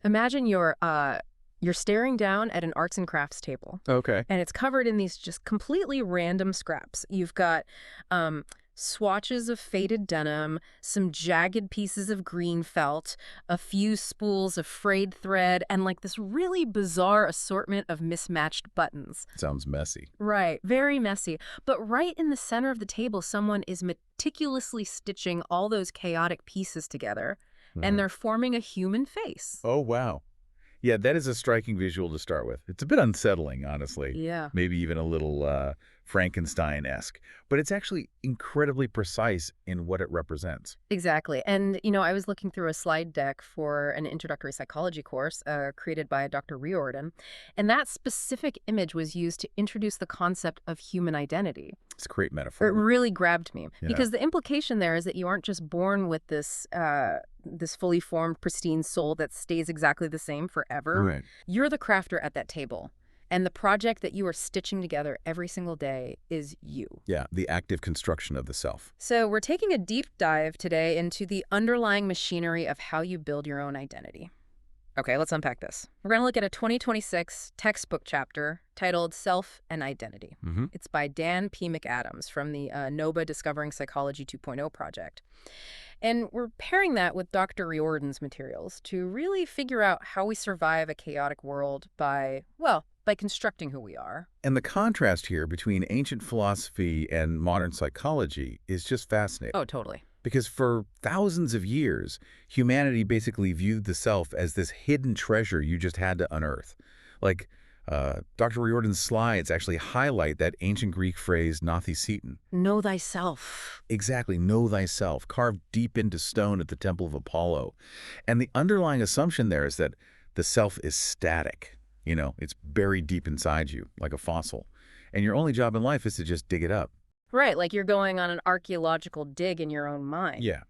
Imagine you're staring down at an arts and crafts table, Okay. and it's covered in these just completely random scraps. You've got swatches of faded denim, some jagged pieces of green felt, a few spools of frayed thread, and like this really bizarre assortment of mismatched buttons. Sounds messy. Right, very messy. But right in the center of the table, someone is meticulously stitching all those chaotic pieces together, and they're forming a human face. Oh, wow. Yeah, that is a striking visual to start with. It's a bit unsettling, honestly. Yeah. Maybe even a little Frankenstein-esque. But it's actually incredibly precise in what it represents. Exactly. And, I was looking through a slide deck for an introductory psychology course created by Dr. Riordon, and that specific image was used to introduce the concept of human identity. It's a great It metaphor. really grabbed me Yeah. because the implication there is that you aren't just born with this fully formed, pristine soul that stays exactly the same forever. Right. You're the crafter at that table. And the project that you are stitching together every single day is you. Yeah, the active construction of the self. So we're taking a deep dive today into the underlying machinery of how you build your own identity. Okay, let's unpack this. We're going to look at a 2026 textbook chapter titled Self and Identity. It's by Dan P. McAdams from the NOBA Discovering Psychology 2.0 project. And we're pairing that with Dr. Riordon's materials to really figure out how we survive a chaotic world by constructing who we are. And the contrast here between ancient philosophy and modern psychology is just fascinating. Oh, totally. Because for thousands of years, humanity basically viewed the self as this hidden treasure you just had to unearth. Like, Dr. Riordan's slides actually highlight that ancient Greek phrase, "gnothisitin." Know thyself. Exactly, know thyself, carved deep into stone at the Temple of Apollo. And the underlying assumption there is that the self is static. It's buried deep inside you, like a fossil. And your only job in life is to just dig it up. Right, like you're going on an archaeological dig in your own mind. Yeah.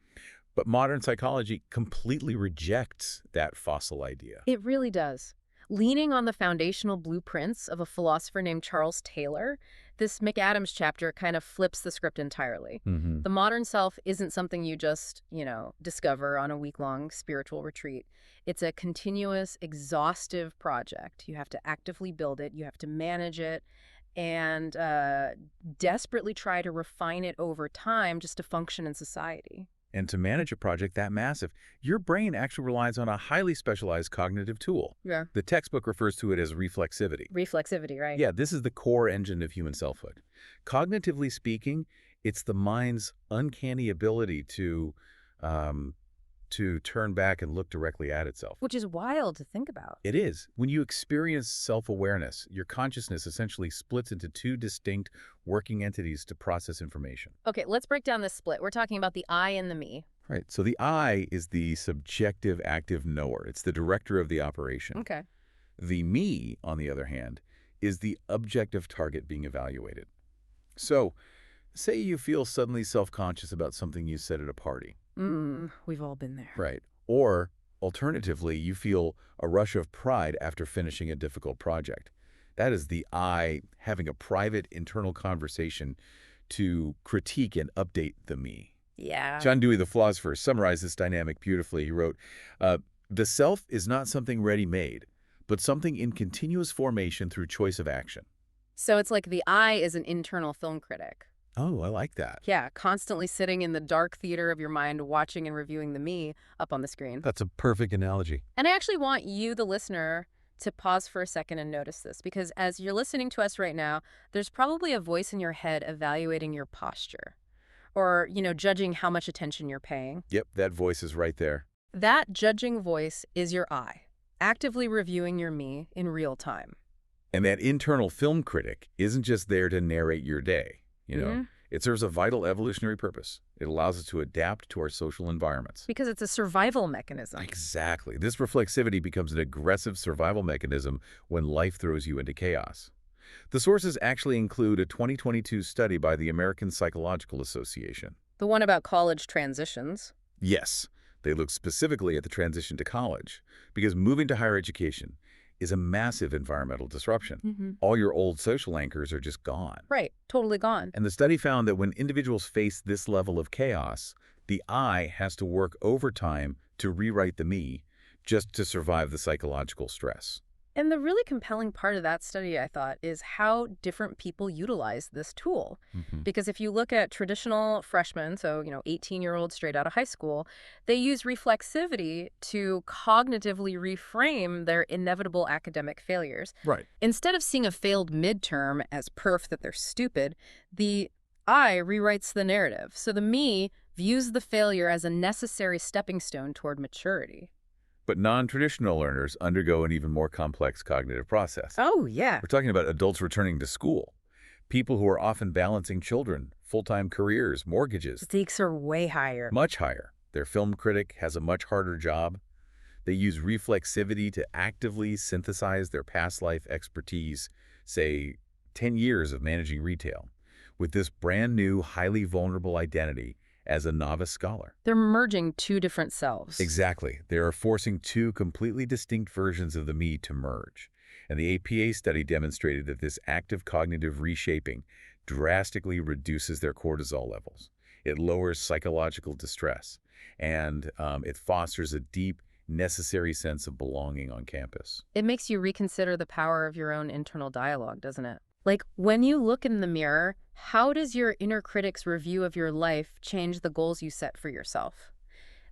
But modern psychology completely rejects that fossil idea. It really does. Leaning on the foundational blueprints of a philosopher named Charles Taylor, this McAdams chapter kind of flips the script entirely. The modern self isn't something you just, discover on a week-long spiritual retreat. It's a continuous, exhaustive project. You have to actively build it, you have to manage it, and desperately try to refine it over time just to function in society. And to manage a project that massive, your brain actually relies on a highly specialized cognitive tool. Yeah. The textbook refers to it as reflexivity. Reflexivity, right? Yeah, this is the core engine of human selfhood. Cognitively speaking, it's the mind's uncanny ability to turn back and look directly at itself. Which is wild to think about. It is. When you experience self-awareness, your consciousness essentially splits into two distinct working entities to process information. Okay, let's break down this split. We're talking about the I and the me. Right. So the I is the subjective active knower. It's the director of the operation. Okay. The me, on the other hand, is the objective target being evaluated. So, say you feel suddenly self-conscious about something you said at a party. We've all been there. Right. Or, alternatively, you feel a rush of pride after finishing a difficult project. That is the I having a private internal conversation to critique and update the me. Yeah. John Dewey, the philosopher, summarized this dynamic beautifully. He wrote, the self is not something ready-made, but something in continuous formation through choice of action. So it's like the I is an internal film critic. Oh, I like that. Yeah, constantly sitting in the dark theater of your mind, watching and reviewing the me up on the screen. That's a perfect analogy. And I actually want you, the listener, to pause for a second and notice this, because as you're listening to us right now, there's probably a voice in your head evaluating your posture or, judging how much attention you're paying. Yep, that voice is right there. That judging voice is your I, actively reviewing your me in real time. And that internal film critic isn't just there to narrate your day. It serves a vital evolutionary purpose. It allows us to adapt to our social environments. Because it's a survival mechanism. Exactly. This reflexivity becomes an aggressive survival mechanism when life throws you into chaos. The sources actually include a 2022 study by the American Psychological Association. The one about college transitions. Yes, they look specifically at the transition to college, because moving to higher education is a massive environmental disruption. All your old social anchors are just gone. Right, totally gone. And the study found that when individuals face this level of chaos, the I has to work overtime to rewrite the me, just to survive the psychological stress. And the really compelling part of that study, I thought, is how different people utilize this tool. Hmm. Because if you look at traditional freshmen, so, 18-year-olds straight out of high school, they use reflexivity to cognitively reframe their inevitable academic failures. Right. Instead of seeing a failed midterm as perf that they're stupid, the I rewrites the narrative. So the me views the failure as a necessary stepping stone toward maturity. But non-traditional learners undergo an even more complex cognitive process. Oh, yeah. We're talking about adults returning to school, people who are often balancing children, full-time careers, mortgages. Stakes are way higher. Much higher. Their film critic has a much harder job. They use reflexivity to actively synthesize their past life expertise, say 10 years of managing retail, with this brand new, highly vulnerable identity as a novice scholar. They're merging two different selves. Exactly. They are forcing two completely distinct versions of the me to merge. And the APA study demonstrated that this active cognitive reshaping drastically reduces their cortisol levels. It lowers psychological distress, and it fosters a deep, necessary sense of belonging on campus. It makes you reconsider the power of your own internal dialogue, doesn't it? Like, when you look in the mirror, how does your inner critic's review of your life change the goals you set for yourself?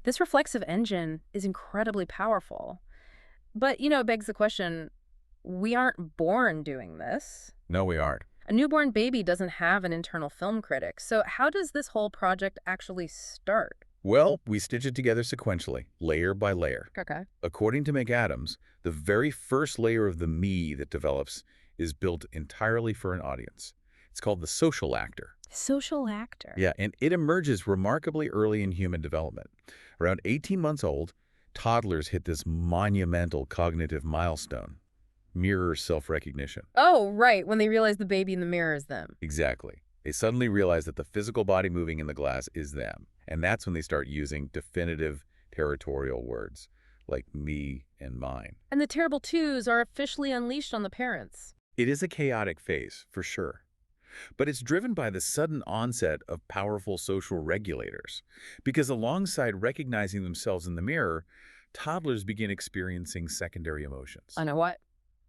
This reflexive engine is incredibly powerful. But, it begs the question, we aren't born doing this. No, we aren't. A newborn baby doesn't have an internal film critic. So how does this whole project actually start? Well, we stitch it together sequentially, layer by layer. Okay. According to McAdams, the very first layer of the me that develops is built entirely for an audience. It's called the social actor. Social actor. Yeah, and it emerges remarkably early in human development. Around 18 months old, toddlers hit this monumental cognitive milestone, mirror self-recognition. Oh, right, when they realize the baby in the mirror is them. Exactly. They suddenly realize that the physical body moving in the glass is them. And that's when they start using definitive territorial words like me and mine. And the terrible twos are officially unleashed on the parents. It is a chaotic phase, for sure. But it's driven by the sudden onset of powerful social regulators. Because alongside recognizing themselves in the mirror, toddlers begin experiencing secondary emotions. I know what?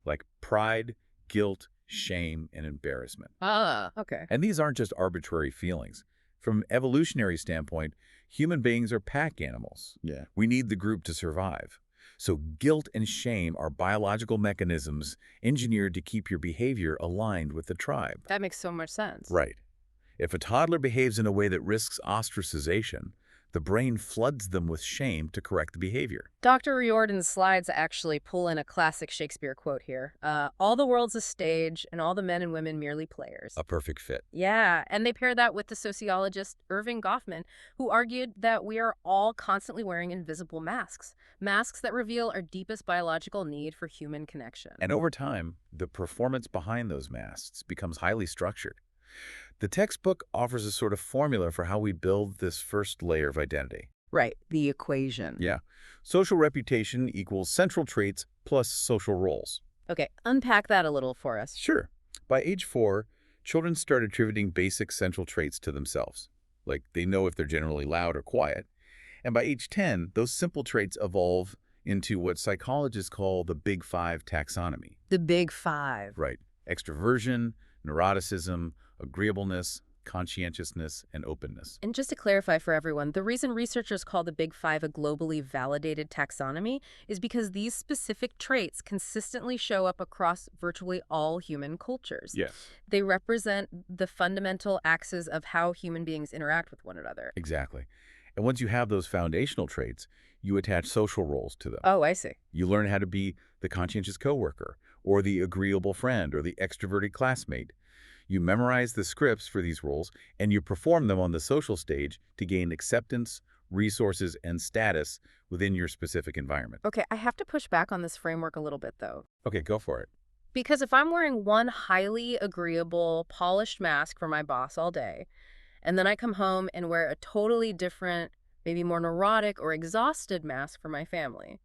Like pride, guilt, shame, and embarrassment. Okay. And these aren't just arbitrary feelings. From an evolutionary standpoint, human beings are pack animals. Yeah. We need the group to survive. So guilt and shame are biological mechanisms engineered to keep your behavior aligned with the tribe. That makes so much sense. Right. If a toddler behaves in a way that risks ostracization, the brain floods them with shame to correct the behavior. Dr. Riordon's slides actually pull in a classic Shakespeare quote here. All the world's a stage, and all the men and women merely players. A perfect fit. Yeah, and they pair that with the sociologist Irving Goffman, who argued that we are all constantly wearing invisible masks. Masks that reveal our deepest biological need for human connection. And over time, the performance behind those masks becomes highly structured. The textbook offers a sort of formula for how we build this first layer of identity. Right, the equation. Yeah. Social reputation equals central traits plus social roles. Okay, unpack that a little for us. Sure. By age 4, children start attributing basic central traits to themselves. Like they know if they're generally loud or quiet. And by age 10, those simple traits evolve into what psychologists call the Big Five taxonomy. The Big Five. Right. Extroversion, neuroticism, agreeableness, conscientiousness, and openness. And just to clarify for everyone, the reason researchers call the Big Five a globally validated taxonomy is because these specific traits consistently show up across virtually all human cultures. Yes. They represent the fundamental axes of how human beings interact with one another. Exactly. And once you have those foundational traits, you attach social roles to them. Oh, I see. You learn how to be the conscientious coworker, or the agreeable friend, or the extroverted classmate. You memorize the scripts for these roles, and you perform them on the social stage to gain acceptance, resources, and status within your specific environment. Okay, I have to push back on this framework a little bit, though. Okay, go for it. Because if I'm wearing one highly agreeable, polished mask for my boss all day, and then I come home and wear a totally different, maybe more neurotic or exhausted mask for my family,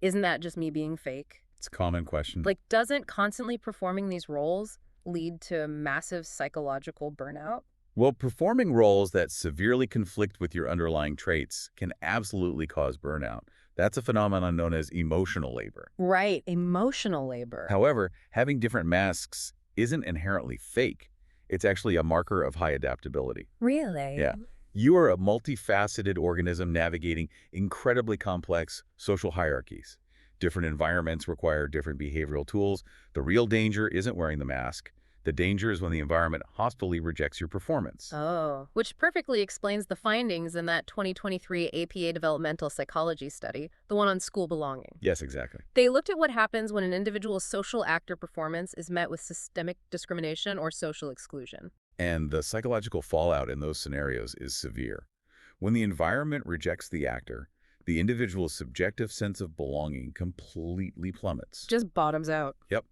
isn't that just me being fake? It's a common question. Like, doesn't constantly performing these roles lead to massive psychological burnout? Well, performing roles that severely conflict with your underlying traits can absolutely cause burnout, That's a phenomenon known as emotional labor. Right, emotional labor. However, having different masks isn't inherently fake. It's actually a marker of high adaptability. Really? Yeah. You are a multifaceted organism navigating incredibly complex social hierarchies. Different environments require different behavioral tools. The real danger isn't wearing the mask. The danger is when the environment hostilely rejects your performance. Oh, which perfectly explains the findings in that 2023 APA developmental psychology study, the one on school belonging. Yes, exactly. They looked at what happens when an individual's social actor performance is met with systemic discrimination or social exclusion. And the psychological fallout in those scenarios is severe. When the environment rejects the actor, the individual's subjective sense of belonging completely plummets. Just bottoms out. Yep.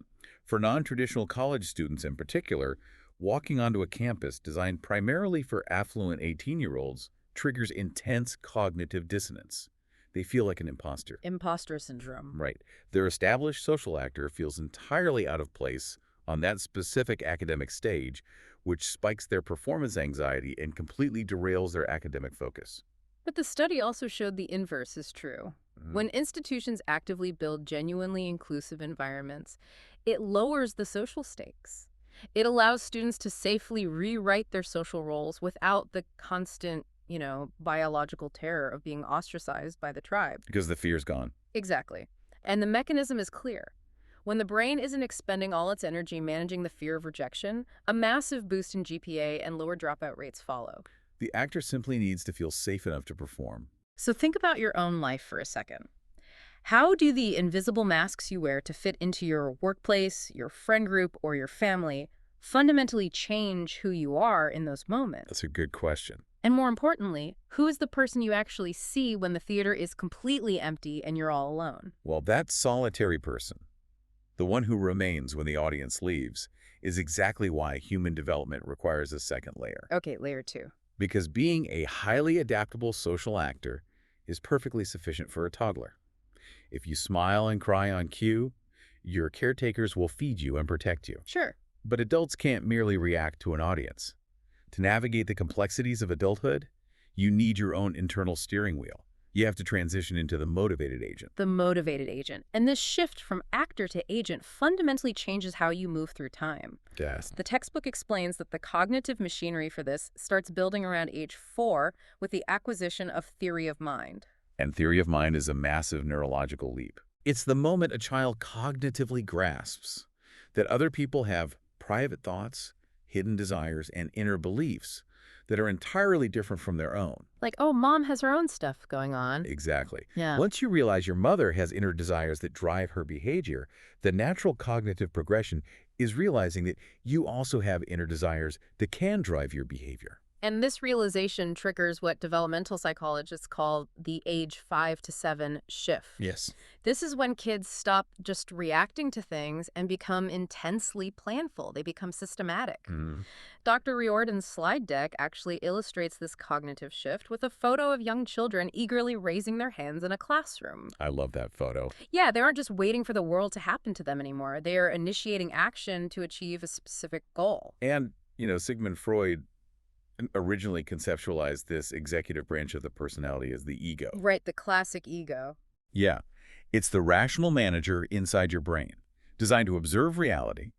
For non-traditional college students in particular, walking onto a campus designed primarily for affluent 18-year-olds triggers intense cognitive dissonance. They feel like an imposter. Imposter syndrome. Right. Their established social actor feels entirely out of place on that specific academic stage, which spikes their performance anxiety and completely derails their academic focus. But the study also showed the inverse is true. When institutions actively build genuinely inclusive environments, it lowers the social stakes. It allows students to safely rewrite their social roles without the constant, biological terror of being ostracized by the tribe. Because the fear's gone. Exactly. And the mechanism is clear. When the brain isn't expending all its energy managing the fear of rejection, a massive boost in GPA and lower dropout rates follow. The actor simply needs to feel safe enough to perform. So think about your own life for a second. How do the invisible masks you wear to fit into your workplace, your friend group, or your family fundamentally change who you are in those moments? That's a good question. And more importantly, who is the person you actually see when the theater is completely empty and you're all alone? Well, that solitary person, the one who remains when the audience leaves, is exactly why human development requires a second layer. Okay, layer 2. Because being a highly adaptable social actor is perfectly sufficient for a toddler. If you smile and cry on cue, your caretakers will feed you and protect you. Sure. But adults can't merely react to an audience. To navigate the complexities of adulthood, you need your own internal steering wheel. You have to transition into the motivated agent. The motivated agent. And this shift from actor to agent fundamentally changes how you move through time. Yes. The textbook explains that the cognitive machinery for this starts building around age 4 with the acquisition of theory of mind. And theory of mind is a massive neurological leap. It's the moment a child cognitively grasps that other people have private thoughts, hidden desires, and inner beliefs that are entirely different from their own. Like, oh, mom has her own stuff going on. Exactly. Yeah. Once you realize your mother has inner desires that drive her behavior, the natural cognitive progression is realizing that you also have inner desires that can drive your behavior. And this realization triggers what developmental psychologists call the age 5 to 7 shift. Yes. This is when kids stop just reacting to things and become intensely planful. They become systematic. Dr. Riordon's slide deck actually illustrates this cognitive shift with a photo of young children eagerly raising their hands in a classroom. I love that photo. Yeah, they aren't just waiting for the world to happen to them anymore. They are initiating action to achieve a specific goal. And, Sigmund Freud originally conceptualized this executive branch of the personality as the ego. Right, the classic ego. Yeah. It's the rational manager inside your brain, designed to observe reality,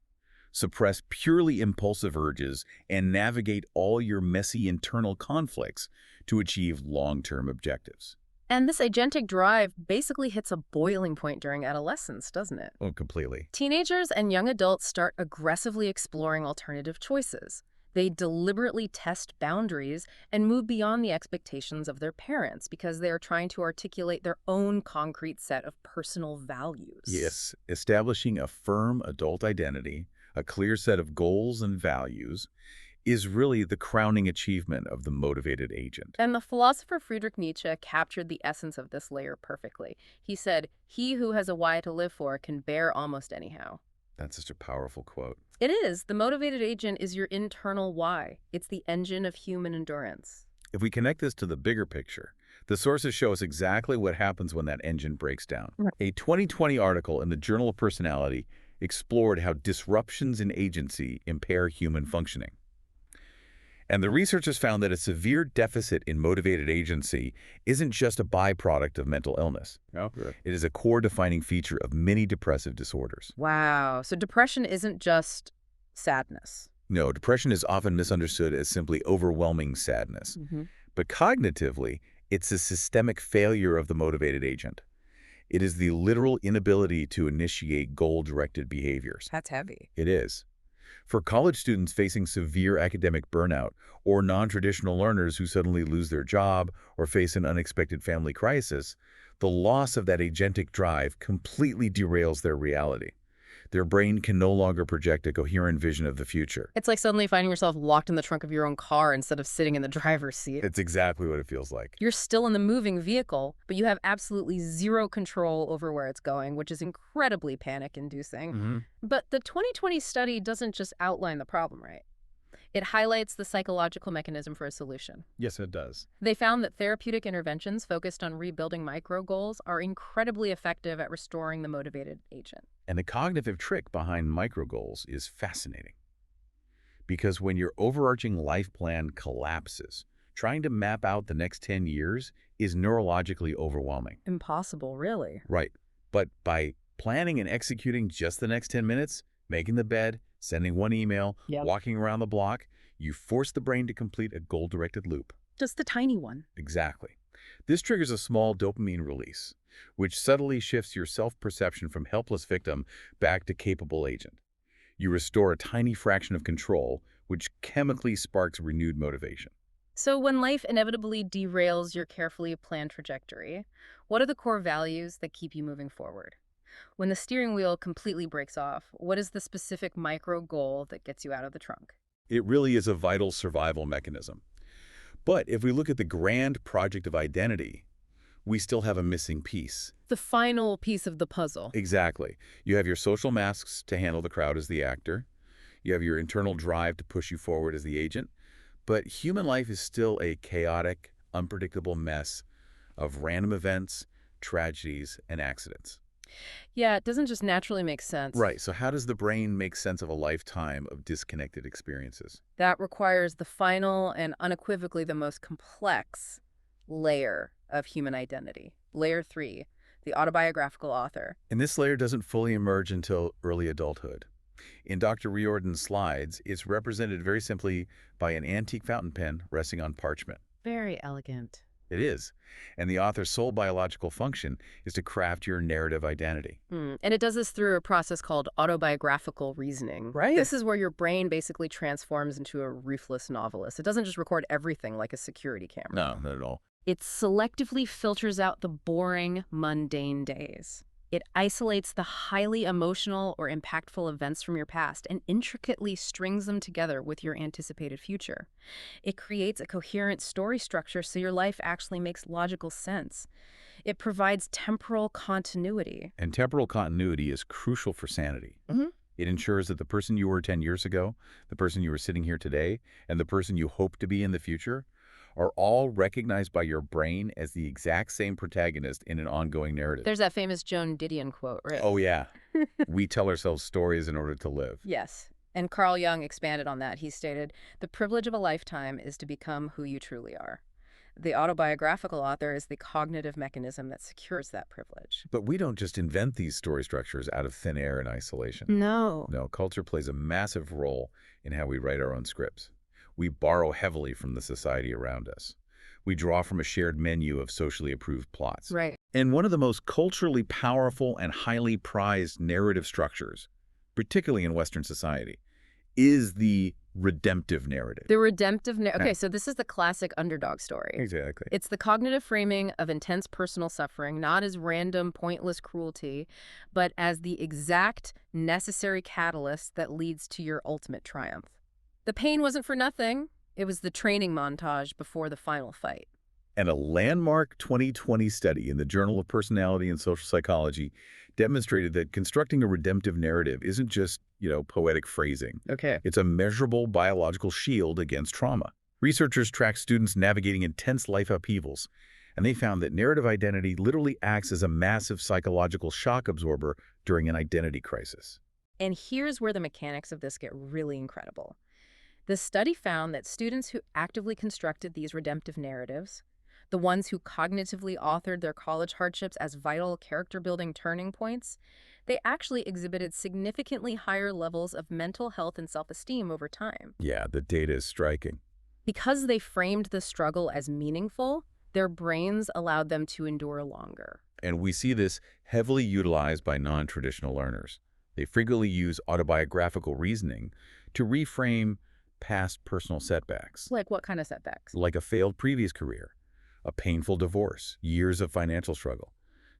suppress purely impulsive urges, and navigate all your messy internal conflicts to achieve long-term objectives. And this agentic drive basically hits a boiling point during adolescence, doesn't it? Oh, completely. Teenagers and young adults start aggressively exploring alternative choices. They deliberately test boundaries and move beyond the expectations of their parents because they are trying to articulate their own concrete set of personal values. Yes, establishing a firm adult identity, a clear set of goals and values, is really the crowning achievement of the motivated agent. And the philosopher Friedrich Nietzsche captured the essence of this layer perfectly. He said, "He who has a why to live for can bear almost anyhow." That's such a powerful quote. It is. The motivated agent is your internal why. It's the engine of human endurance. If we connect this to the bigger picture, the sources show us exactly what happens when that engine breaks down. A 2020 article in the Journal of Personality explored how disruptions in agency impair human functioning. And the researchers found that a severe deficit in motivated agency isn't just a byproduct of mental illness. Okay. It is a core defining feature of many depressive disorders. Wow. So depression isn't just sadness. No, depression is often misunderstood as simply overwhelming sadness. But cognitively, it's a systemic failure of the motivated agent. It is the literal inability to initiate goal-directed behaviors. That's heavy. It is. For college students facing severe academic burnout or non-traditional learners who suddenly lose their job or face an unexpected family crisis, the loss of that agentic drive completely derails their reality. Their brain can no longer project a coherent vision of the future. It's like suddenly finding yourself locked in the trunk of your own car instead of sitting in the driver's seat. It's exactly what it feels like. You're still in the moving vehicle, but you have absolutely zero control over where it's going, which is incredibly panic-inducing. But the 2020 study doesn't just outline the problem, right? It highlights the psychological mechanism for a solution. Yes, it does. They found that therapeutic interventions focused on rebuilding micro goals are incredibly effective at restoring the motivated agent. And the cognitive trick behind micro goals is fascinating. Because when your overarching life plan collapses, trying to map out the next 10 years is neurologically overwhelming. Impossible, really. Right. But by planning and executing just the next 10 minutes, making the bed, sending one email, walking around the block, you force the brain to complete a goal-directed loop. Just the tiny one. Exactly. This triggers a small dopamine release, which subtly shifts your self-perception from helpless victim back to capable agent. You restore a tiny fraction of control, which chemically sparks renewed motivation. So when life inevitably derails your carefully planned trajectory, what are the core values that keep you moving forward? When the steering wheel completely breaks off, what is the specific micro goal that gets you out of the trunk? It really is a vital survival mechanism. But if we look at the grand project of identity, we still have a missing piece. The final piece of the puzzle. Exactly. You have your social masks to handle the crowd as the actor. You have your internal drive to push you forward as the agent. But human life is still a chaotic, unpredictable mess of random events, tragedies, and accidents. Yeah, it doesn't just naturally make sense. Right. So how does the brain make sense of a lifetime of disconnected experiences? That requires the final and unequivocally the most complex layer of human identity. Layer 3, the autobiographical author. And this layer doesn't fully emerge until early adulthood. In Dr. Riordon's slides, it's represented very simply by an antique fountain pen resting on parchment. Very elegant. It is. And the author's sole biological function is to craft your narrative identity. And it does this through a process called autobiographical reasoning. Right. This is where your brain basically transforms into a ruthless novelist. It doesn't just record everything like a security camera. No, not at all. It selectively filters out the boring, mundane days. It isolates the highly emotional or impactful events from your past and intricately strings them together with your anticipated future. It creates a coherent story structure so your life actually makes logical sense. It provides temporal continuity. And temporal continuity is crucial for sanity. It ensures that the person you were 10 years ago, the person you are sitting here today, and the person you hope to be in the future are all recognized by your brain as the exact same protagonist in an ongoing narrative. There's that famous Joan Didion quote, right? Oh, yeah. We tell ourselves stories in order to live. Yes. And Carl Jung expanded on that. He stated, "The privilege of a lifetime is to become who you truly are." The autobiographical author is the cognitive mechanism that secures that privilege. But we don't just invent these story structures out of thin air and isolation. No. No, culture plays a massive role in how we write our own scripts. We borrow heavily from the society around us. We draw from a shared menu of socially approved plots. Right. And one of the most culturally powerful and highly prized narrative structures, particularly in Western society, is the redemptive narrative. The redemptive narrative. Okay, so this is the classic underdog story. Exactly. It's the cognitive framing of intense personal suffering, not as random, pointless cruelty, but as the exact necessary catalyst that leads to your ultimate triumph. The pain wasn't for nothing. It was the training montage before the final fight. And a landmark 2020 study in the Journal of Personality and Social Psychology demonstrated that constructing a redemptive narrative isn't just, poetic phrasing. Okay. It's a measurable biological shield against trauma. Researchers tracked students navigating intense life upheavals, and they found that narrative identity literally acts as a massive psychological shock absorber during an identity crisis. And here's where the mechanics of this get really incredible. The study found that students who actively constructed these redemptive narratives, the ones who cognitively authored their college hardships as vital character-building turning points, they actually exhibited significantly higher levels of mental health and self-esteem over time. Yeah, the data is striking. Because they framed the struggle as meaningful, their brains allowed them to endure longer. And we see this heavily utilized by non-traditional learners. They frequently use autobiographical reasoning to reframe past personal setbacks, Like what kind of setbacks? like a failed previous career, a painful divorce, years of financial struggle.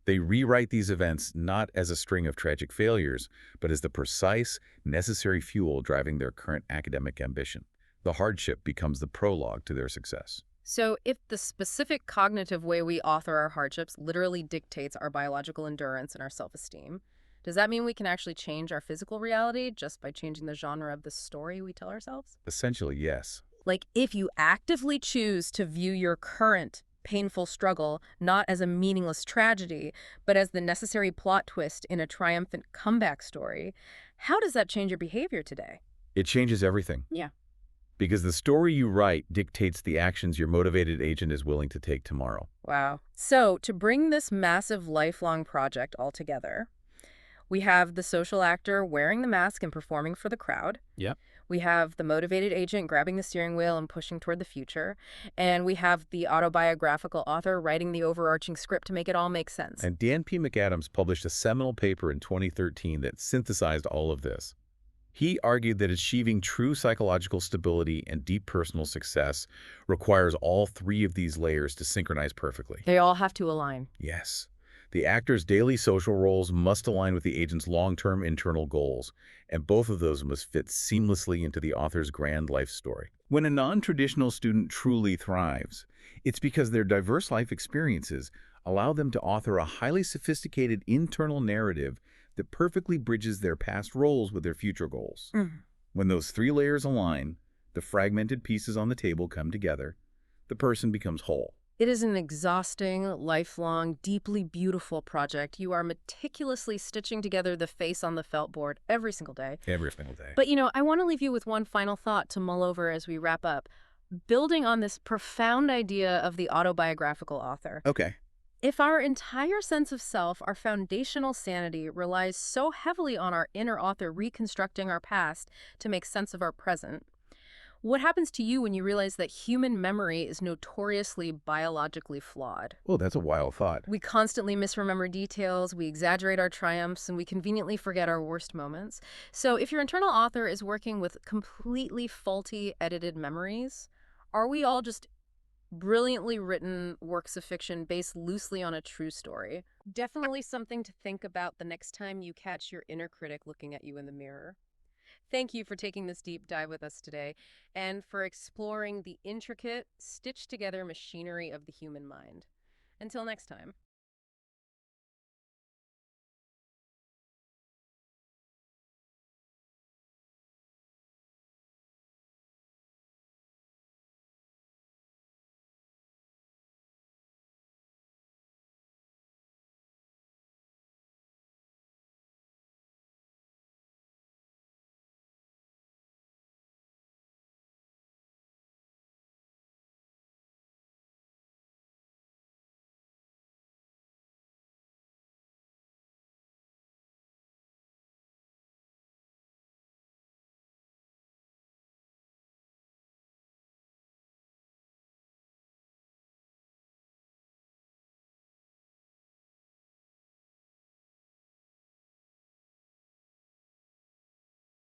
They rewrite these events not as a string of tragic failures, but as the precise, necessary fuel driving their current academic ambition. The hardship becomes the prologue to their success. So if the specific cognitive way we author our hardships literally dictates our biological endurance and our self-esteem, does that mean we can actually change our physical reality just by changing the genre of the story we tell ourselves? Essentially, yes. Like, if you actively choose to view your current painful struggle not as a meaningless tragedy, but as the necessary plot twist in a triumphant comeback story, how does that change your behavior today? It changes everything. Yeah. Because the story you write dictates the actions your motivated agent is willing to take tomorrow. Wow. So, to bring this massive lifelong project all together, we have the social actor wearing the mask and performing for the crowd. Yep. We have the motivated agent grabbing the steering wheel and pushing toward the future. And we have the autobiographical author writing the overarching script to make it all make sense. And Dan P. McAdams published a seminal paper in 2013 that synthesized all of this. He argued that achieving true psychological stability and deep personal success requires all three of these layers to synchronize perfectly. They all have to align. Yes. The actor's daily social roles must align with the agent's long-term internal goals, and both of those must fit seamlessly into the author's grand life story. When a non-traditional student truly thrives, it's because their diverse life experiences allow them to author a highly sophisticated internal narrative that perfectly bridges their past roles with their future goals. When those three layers align, the fragmented pieces on the table come together, the person becomes whole. It is an exhausting, lifelong, deeply beautiful project. You are meticulously stitching together the face on the felt board every single day. Every single day. But, I want to leave you with one final thought to mull over as we wrap up. Building on this profound idea of the autobiographical author, Okay. if our entire sense of self, our foundational sanity, relies so heavily on our inner author reconstructing our past to make sense of our present, what happens to you when you realize that human memory is notoriously biologically flawed? Oh, that's a wild thought. We constantly misremember details, we exaggerate our triumphs, and we conveniently forget our worst moments. So if your internal author is working with completely faulty, edited memories, are we all just brilliantly written works of fiction based loosely on a true story? Definitely something to think about the next time you catch your inner critic looking at you in the mirror. Thank you for taking this deep dive with us today and for exploring the intricate, stitched-together machinery of the human mind. Until next time.